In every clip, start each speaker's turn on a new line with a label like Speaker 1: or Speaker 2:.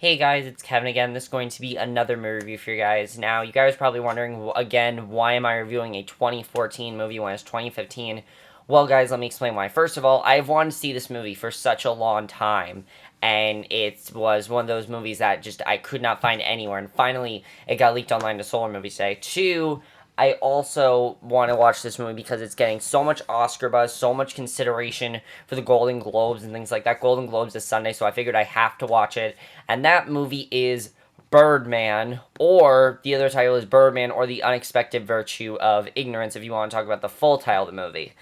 Speaker 1: Hey guys, it's Kevin again. This is going to be another movie review for you guys. Now, you guys are probably wondering, again, why am I reviewing a 2014 movie when it's 2015? Well, guys, let me explain why. First of all, I've wanted to see this movie for such a long time, and it was one of those movies that just I could not find anywhere, and finally it got leaked online to Solar Movies Day. Two, I also want to watch this movie because it's getting so much Oscar buzz, so much consideration for the Golden Globes and things like that. Golden Globes is Sunday, so I figured I have to watch it. And that movie is Birdman, or the other title is Birdman, or The Unexpected Virtue of Ignorance, if you want to talk about the full title of the movie.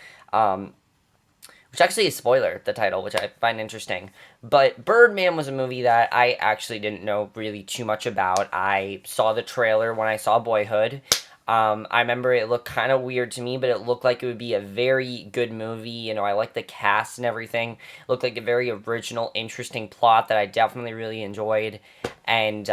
Speaker 1: Which actually is spoiler, the title, which I find interesting. But Birdman was a movie that I actually didn't know really too much about. I saw the trailer when I saw Boyhood. I remember it looked kind of weird to me, but it looked like it would be a very good movie. You know, I like the cast and everything. It looked like a very original, interesting plot that I definitely really enjoyed. And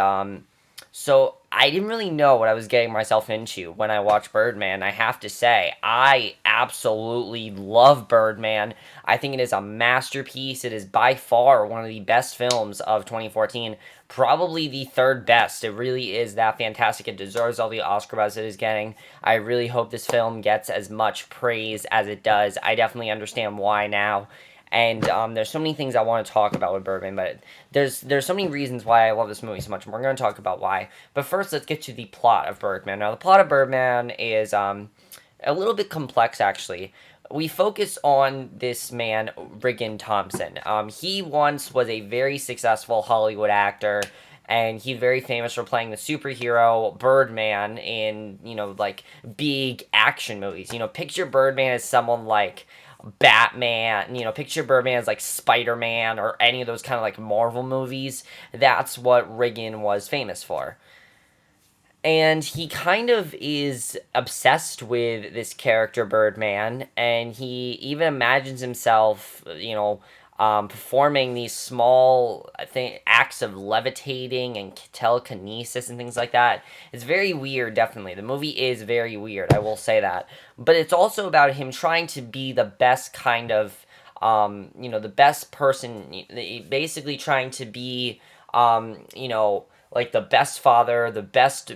Speaker 1: so I didn't really know what I was getting myself into when I watched Birdman. I have to say, I absolutely love Birdman. I think it is a masterpiece. It is by far one of the best films of 2014. Probably the third best. It really is that fantastic. It deserves all the Oscar buzz it is getting. I really hope this film gets as much praise as it does. I definitely understand why now. And there's so many things I want to talk about with Birdman, but there's so many reasons why I love this movie so much, and we're going to talk about why. But first, let's get to the plot of Birdman. Now, the plot of Birdman is a little bit complex, actually. We focus on this man, Riggin Thompson. He once was a very successful Hollywood actor, and he's very famous for playing the superhero Birdman in, like big action movies. Picture Birdman as someone like Batman, picture Birdman as like Spider-Man or any of those kind of like Marvel movies. That's what Riggin was famous for. And he kind of is obsessed with this character Birdman, and he even imagines himself, performing these small, I think, acts of levitating and telekinesis and things like that. It's very weird, definitely. The movie is very weird, I will say that. But it's also about him trying to be the best kind of, the best person, basically trying to be, like the best father, the best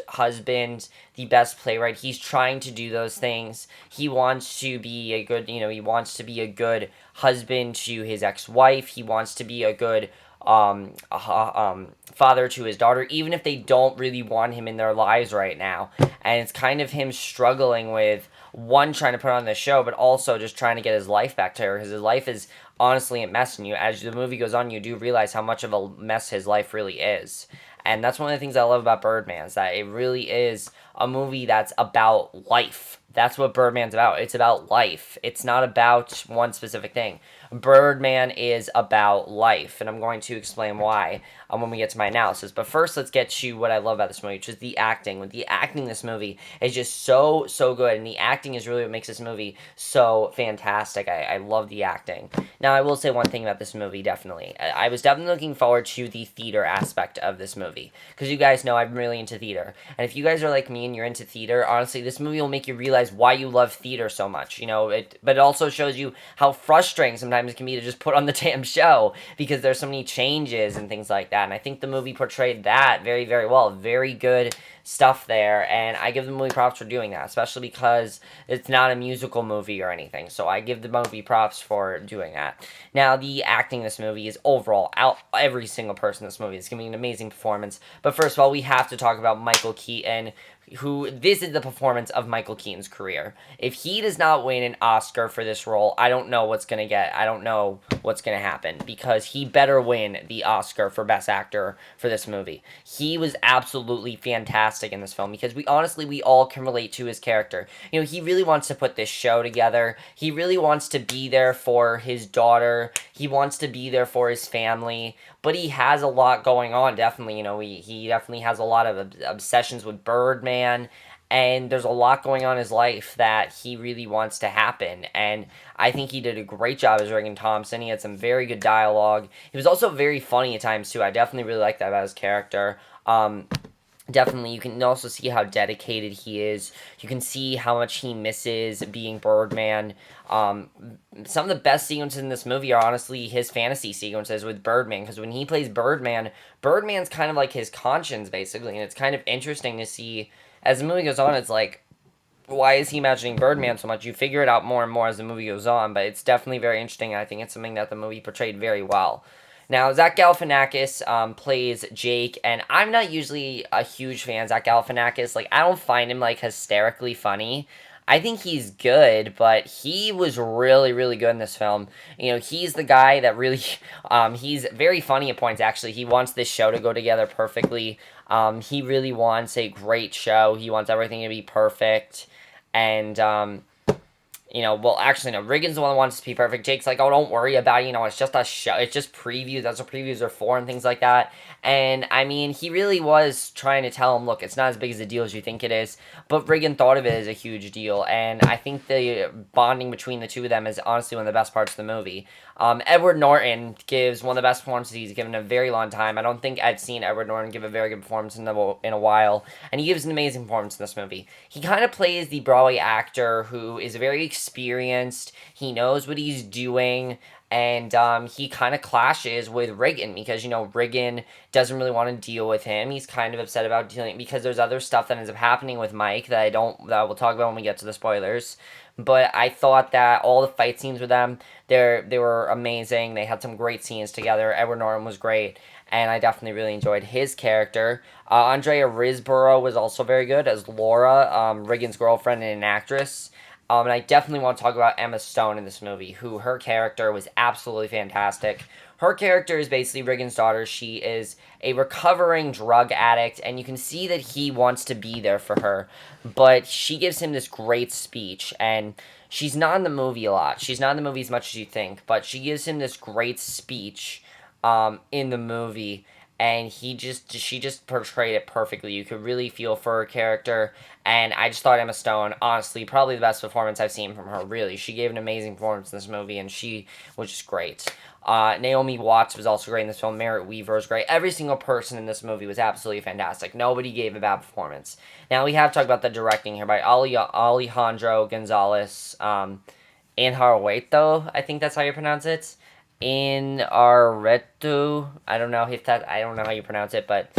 Speaker 1: husband, the best playwright. He's trying to do those things. He wants to be a good, he wants to be a good husband to his ex-wife. He wants to be a good father to his daughter, even if they don't really want him in their lives right now. And it's kind of him struggling with one, trying to put on the show, but also just trying to get his life back to her, because his life is honestly a mess. And as the movie goes on, you do realize how much of a mess his life really is. And that's one of the things I love about Birdman, is that it really is a movie that's about life. That's what Birdman's about. It's about life. It's not about one specific thing. Birdman is about life, and I'm going to explain why when we get to my analysis. But first, let's get to what I love about this movie, which is the acting. With the acting in this movie is just so, so good, and the acting is really what makes this movie so fantastic. I love the acting. Now, I will say one thing about this movie, definitely. I was definitely looking forward to the theater aspect of this movie, because you guys know I'm really into theater. And if you guys are like me and you're into theater, honestly, this movie will make you realize why you love theater so much. But it also shows you how frustrating sometimes it can be to just put on the damn show, because there's so many changes and things like that. And I think the movie portrayed that very, very well. Very good stuff there, and I give the movie props for doing that, especially because it's not a musical movie or anything. So I give the movie props for doing that. Now, the acting in this movie is overall out. Every single person in this movie is giving an amazing performance. But first of all, we have to talk about Michael Keaton, who, this is the performance of Michael Keaton's career. If he does not win an Oscar for this role, I don't know what's gonna happen, because he better win the Oscar for Best Actor for this movie. He was absolutely fantastic in this film, because we all can relate to his character. He really wants to put this show together. He really wants to be there for his daughter. He wants to be there for his family, but he has a lot going on, definitely. He definitely has a lot of obsessions with Birdman, and there's a lot going on in his life that he really wants to happen. And I think he did a great job as Regan Thompson. He had some very good dialogue. He was also very funny at times, too. I definitely really liked that about his character. Definitely, you can also see how dedicated he is. You can see how much he misses being Birdman. Um, some of the best sequences in this movie are honestly his fantasy sequences with Birdman, because when he plays Birdman, Birdman's kind of like his conscience, basically, and it's kind of interesting to see as the movie goes on. It's like, why is he imagining Birdman so much? You figure it out more and more as the movie goes on, but it's definitely very interesting. I think it's something that the movie portrayed very well. Now, Zach Galifianakis plays Jake, and I'm not usually a huge fan of Zach Galifianakis. Like, I don't find him, like, hysterically funny. I think he's good, but he was really, really good in this film. You know, he's the guy that really, he's very funny at points, actually. He wants this show to go together perfectly. He really wants a great show. He wants everything to be perfect. And, well, actually, no. Regan's the one that wants to be perfect. Jake's like, oh, don't worry about it. It's just a show. It's just previews. That's what previews are for and things like that. And, I mean, he really was trying to tell him, look, it's not as big as a deal as you think it is. But Regan thought of it as a huge deal. And I think the bonding between the two of them is honestly one of the best parts of the movie. Edward Norton gives one of the best performances he's given in a very long time. I don't think I've seen Edward Norton give a very good performance in a while, and he gives an amazing performance in this movie. He kind of plays the Broadway actor who is very experienced. He knows what he's doing, and he kind of clashes with Regan because Regan doesn't really want to deal with him. He's kind of upset about dealing because there's other stuff that ends up happening with Mike that we'll talk about when we get to the spoilers. But I thought that all the fight scenes with them, they were amazing. They had some great scenes together. Edward Norton was great, and I definitely really enjoyed his character. Andrea Riseborough was also very good as Laura, Regan's girlfriend and an actress. And I definitely want to talk about Emma Stone in this movie, who her character was absolutely fantastic. Her character is basically Regan's daughter. She is a recovering drug addict, and you can see that he wants to be there for her. But she gives him this great speech, and she's not in the movie a lot. She's not in the movie as much as you think, but she gives him this great speech in the movie, and she just portrayed it perfectly. You could really feel for her character, and I just thought Emma Stone, honestly, probably the best performance I've seen from her. Really, she gave an amazing performance in this movie, and she was just great. Naomi Watts was also great in this film. Merritt Weaver was great. Every single person in this movie was absolutely fantastic. Nobody gave a bad performance. Now we have to talk about the directing here by Alejandro Gonzalez. Inarritu, I think that's how you pronounce it. Inarritu. I don't know how you pronounce it, but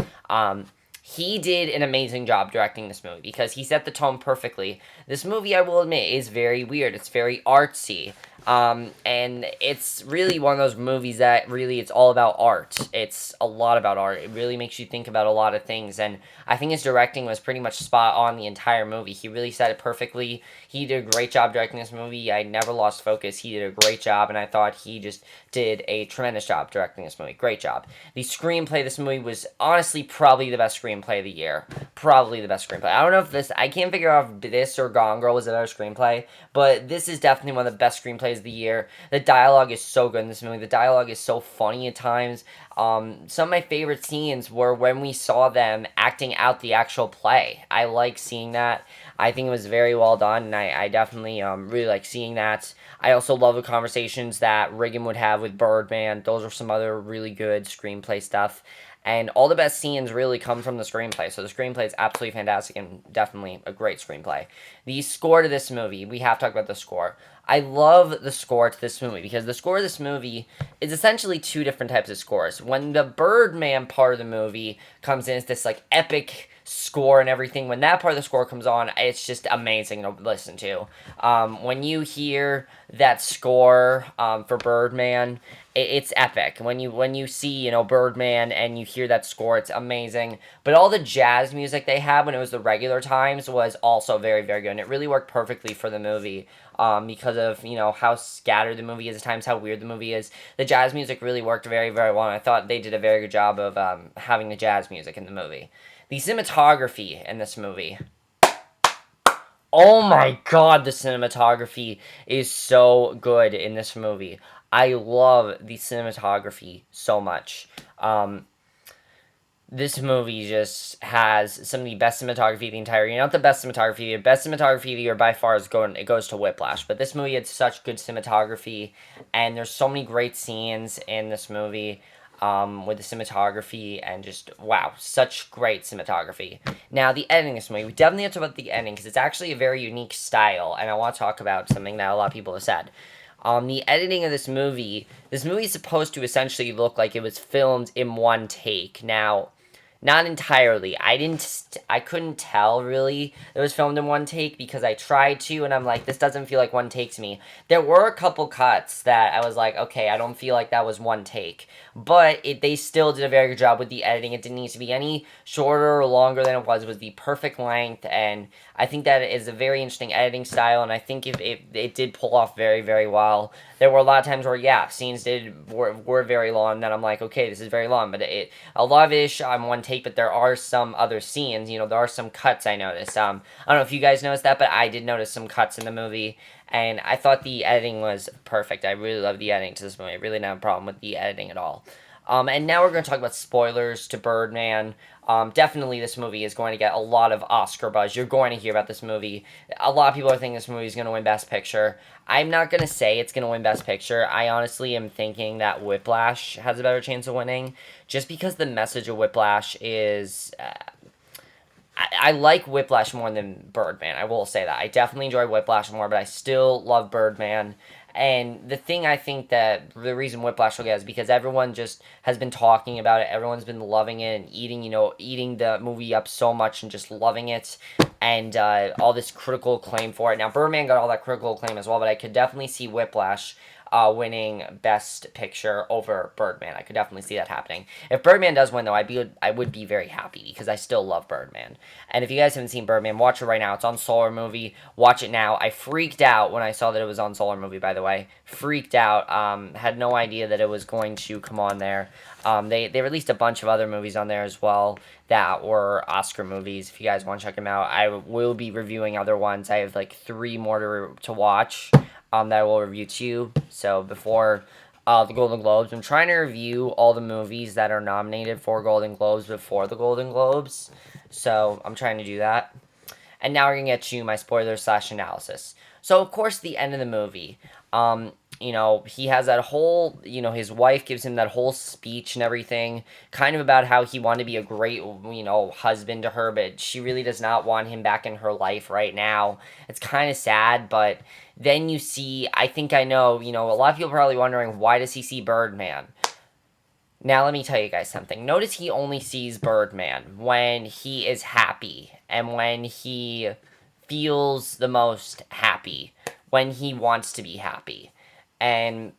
Speaker 1: he did an amazing job directing this movie because he set the tone perfectly. This movie, I will admit, is very weird. It's very artsy. And it's really one of those movies that really it's all about art. It's a lot about art. It really makes you think about a lot of things, and I think his directing was pretty much spot on the entire movie. He really said it perfectly. He did a great job directing this movie. I never lost focus. He did a great job, and I thought he just did a tremendous job directing this movie. Great job. The screenplay of this movie was honestly probably the best screenplay of the year. Probably the best screenplay. I don't know if I can't figure out if this or Gone Girl was a better screenplay, but this is definitely one of the best screenplays of the year. The dialogue is so good in this movie. The dialogue is so funny at times. Some of my favorite scenes were when we saw them acting out the actual play. I like seeing that. I think it was very well done, and I definitely really like seeing that. I also love the conversations that Regan would have with Birdman. Those are some other really good screenplay stuff. And all the best scenes really come from the screenplay. So the screenplay is absolutely fantastic and definitely a great screenplay. The score to this movie, we have to talk about the score. I love the score to this movie because the score of this movie is essentially two different types of scores. When the Birdman part of the movie comes in, it's this like epic score and everything. When that part of the score comes on, it's just amazing to listen to. When you hear that score for Birdman, it's epic. When you see Birdman and you hear that score, it's amazing. But all the jazz music they had when it was the regular times was also very, very good, and it really worked perfectly for the movie. Because of how scattered the movie is at times, how weird the movie is. The jazz music really worked very, very well, and I thought they did a very good job of having the jazz music in the movie. The cinematography in this movie. Oh my god, the cinematography is so good in this movie. I love the cinematography so much. This movie just has some of the best cinematography of the entire year. Not the best cinematography, the best cinematography of the year by far it goes to Whiplash. But this movie had such good cinematography, and there's so many great scenes in this movie. with the cinematography and just wow, such great cinematography. Now the editing of this movie, we definitely have to talk about the editing because it's actually a very unique style, and I want to talk about something that a lot of people have said. The editing of this movie is supposed to essentially look like it was filmed in one take. Now, not entirely. I couldn't tell really it was filmed in one take because I tried to, and I'm like, this doesn't feel like one take to me. There were a couple cuts that I was like, okay, I don't feel like that was one take. But they still did a very good job with the editing. It didn't need to be any shorter or longer than it was. It was the perfect length, and I think that is a very interesting editing style, and I think if it did pull off very, very well. There were a lot of times where, yeah, scenes were very long, and then I'm like, okay, this is very long, but a lot of it is shot in one take, but there are some other scenes, there are some cuts I noticed. I don't know if you guys noticed that, but I did notice some cuts in the movie, and I thought the editing was perfect. I really love the editing to this movie. I really didn't have a problem with the editing at all. And now we're going to talk about spoilers to Birdman. Definitely, this movie is going to get a lot of Oscar buzz. You're going to hear about this movie. A lot of people are thinking this movie is going to win Best Picture. I'm not going to say it's going to win Best Picture. I honestly am thinking that Whiplash has a better chance of winning, just because the message of Whiplash is. I like Whiplash more than Birdman. I will say that. I definitely enjoy Whiplash more, but I still love Birdman. And the thing I think that the reason Whiplash will get is because everyone just has been talking about it. Everyone's been loving it and eating the movie up so much and just loving it. And all this critical acclaim for it. Now, Birdman got all that critical acclaim as well, but I could definitely see Whiplash winning Best Picture over Birdman. I could definitely see that happening. If Birdman does win, though, I would be very happy because I still love Birdman. And if you guys haven't seen Birdman, watch it right now. It's on Solar Movie. Watch it now. I freaked out when I saw that it was on Solar Movie. By the way, freaked out. Had no idea that it was going to come on there. They released a bunch of other movies on there as well that were Oscar movies. If you guys want to check them out, I will be reviewing other ones. I have like 3 more to watch. That I will review too. So before the Golden Globes, I'm trying to review all the movies that are nominated for Golden Globes before the Golden Globes. So I'm trying to do that. And now we're gonna get to my spoiler/analysis. So of course, the end of the movie. He has that whole, his wife gives him that whole speech and everything, kind of about how he wanted to be a great, husband to her, but she really does not want him back in her life right now. It's kind of sad, but then you see, I think I know, a lot of people are probably wondering, why does he see Birdman? Now, let me tell you guys something. Notice he only sees Birdman when he is happy and when he feels the most happy, when he wants to be happy. And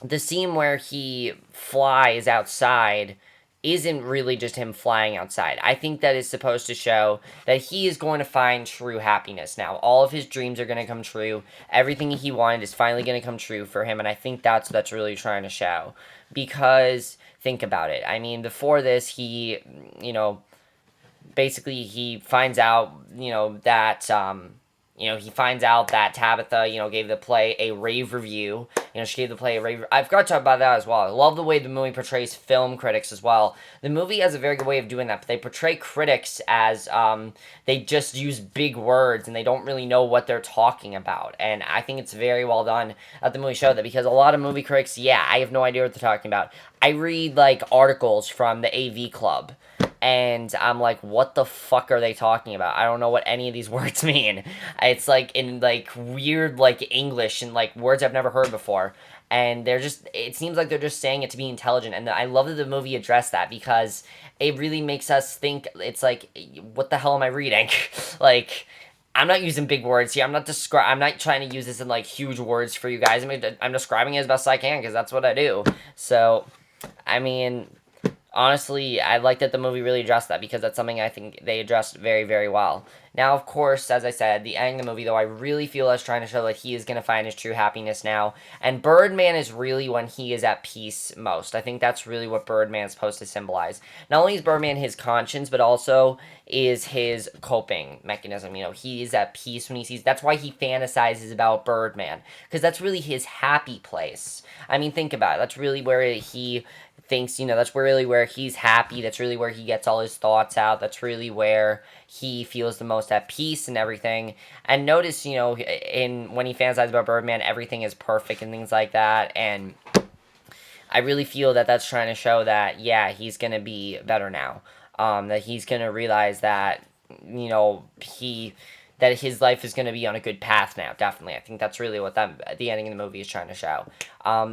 Speaker 1: the scene where he flies outside isn't really just him flying outside. I think that is supposed to show that he is going to find true happiness now. All of his dreams are going to come true. Everything he wanted is finally going to come true for him, and I think that's really trying to show. Because think about it. I mean, before this, he, basically he finds out, that he finds out that Tabitha, gave the play a rave review. She gave the play a rave. I forgot to talk about that as well. I love the way the movie portrays film critics as well. The movie has a very good way of doing that, but they portray critics as they just use big words and they don't really know what they're talking about. And I think it's very well done at the movie show that, because a lot of movie critics, I have no idea what they're talking about. I read like articles from the AV Club. And I'm like, what the fuck are they talking about? I don't know what any of these words mean. It's like in like weird like English and like words I've never heard before. And it seems like they're just saying it to be intelligent. And I love that the movie addressed that, because it really makes us think. It's like, what the hell am I reading? Like, I'm not using big words here. I'm not trying to use this in like huge words for you guys. I'm describing it as best I can because that's what I do. So, I mean, honestly, I like that the movie really addressed that, because that's something I think they addressed very, very well. Now, of course, as I said, the ending of the movie, though, I really feel is trying to show that he is going to find his true happiness now. And Birdman is really when he is at peace most. I think that's really what Birdman is supposed to symbolize. Not only is Birdman his conscience, but also is his coping mechanism. He is at peace when he sees. That's why he fantasizes about Birdman, because that's really his happy place. I mean, think about it. That's really where he thinks, that's really where he's happy. That's really where he gets all his thoughts out. That's really where he feels the most at peace and everything. And notice, when he fantasizes about Birdman, everything is perfect and things like that. And I really feel that that's trying to show that, yeah, he's going to be better now. That he's going to realize that, you know, that his life is going to be on a good path now. Definitely, I think that's really what the ending of the movie is trying to show.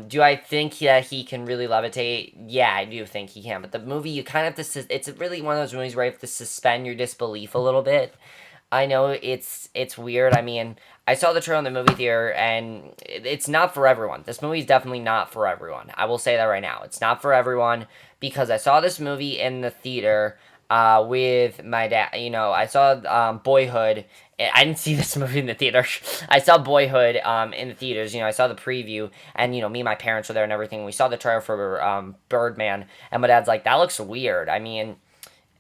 Speaker 1: Do I think that he can really levitate? Yeah, I do think he can. But the movie, you kind of have to. It's really one of those movies where you have to suspend your disbelief a little bit. I know it's weird. I mean, I saw the trailer in the movie theater, and it's not for everyone. This movie is definitely not for everyone. I will say that right now. It's not for everyone because I saw this movie in the theater with my dad. You know, I saw Boyhood. I didn't see this movie in the theater. I saw Boyhood in the theaters. You know, I saw the preview, and you know, me and my parents were there and everything. We saw the trailer for Birdman, and my dad's like, "That looks weird." I mean,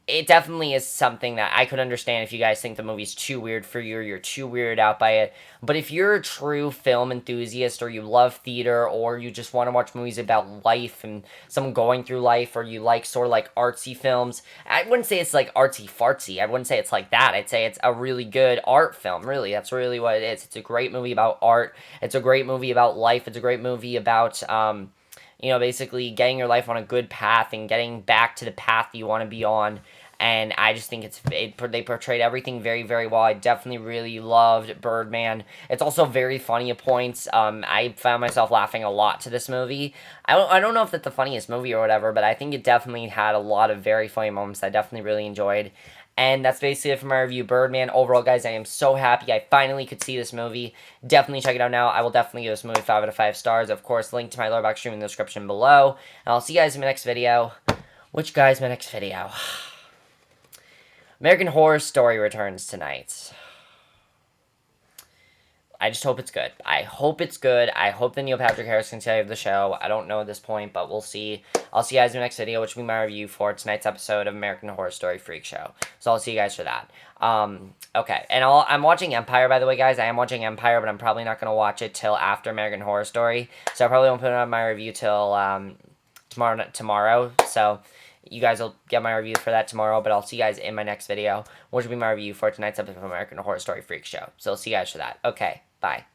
Speaker 1: it definitely is something that I could understand if you guys think the movie's too weird for you or you're too weirded out by it. But if you're a true film enthusiast or you love theater or you just want to watch movies about life and someone going through life or you like sort of like artsy films, I wouldn't say it's like artsy fartsy. I wouldn't say it's like that. I'd say it's a really good art film, really. That's really what it is. It's a great movie about art. It's a great movie about life. It's a great movie about you know, basically getting your life on a good path and getting back to the path you want to be on. And I just think they portrayed everything very, very well. I definitely really loved Birdman. It's also very funny at points. I found myself laughing a lot to this movie. I don't know if it's the funniest movie or whatever, but I think it definitely had a lot of very funny moments I definitely really enjoyed. And that's basically it for my review, Birdman. Overall, guys, I am so happy I finally could see this movie. Definitely check it out now. I will definitely give this movie 5 out of 5 stars. Of course, link to my Letterboxd stream in the description below. And I'll see you guys in my next video. Which, guys, my next video? American Horror Story returns tonight. I just hope it's good. I hope it's good. I hope the Neil Patrick Harris can save the show. I don't know at this point, but we'll see. I'll see you guys in the next video, which will be my review for tonight's episode of American Horror Story Freak Show. So I'll see you guys for that. Okay. And I'm watching Empire, by the way, guys. I am watching Empire, but I'm probably not going to watch it till after American Horror Story. So I probably won't put it on my review till tomorrow. So you guys will get my review for that tomorrow, but I'll see you guys in my next video, which will be my review for tonight's episode of American Horror Story Freak Show. So I'll see you guys for that. Okay, bye.